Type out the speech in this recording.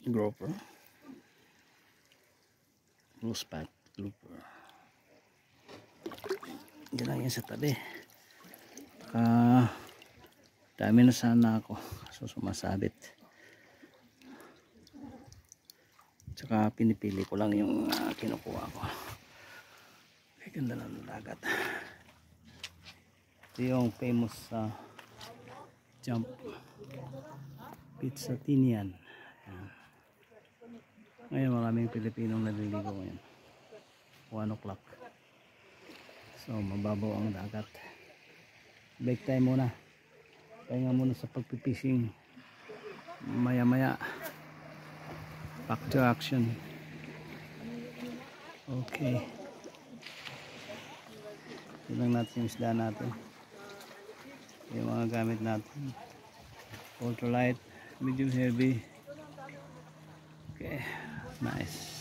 Grouper, blue spot grouper. Diyan lang yan sa tabi. Dami na sana ako, so sumasabit. Tsaka pinipili ko lang yung kinukuha ko. Kaya ganda ng dagat. Ito yung famous jump pizza tinian. Ngayon maraming Pilipinong naliligo ngayon. 1 o'clock. So mababaw ang dagat. Break time muna. Pahinga muna sa pagpipishing. Maya maya back to action. Okay. Tignan natin yung isda natin. Yung mga gamit natin. Ultralight, medium heavy. Okay, nice.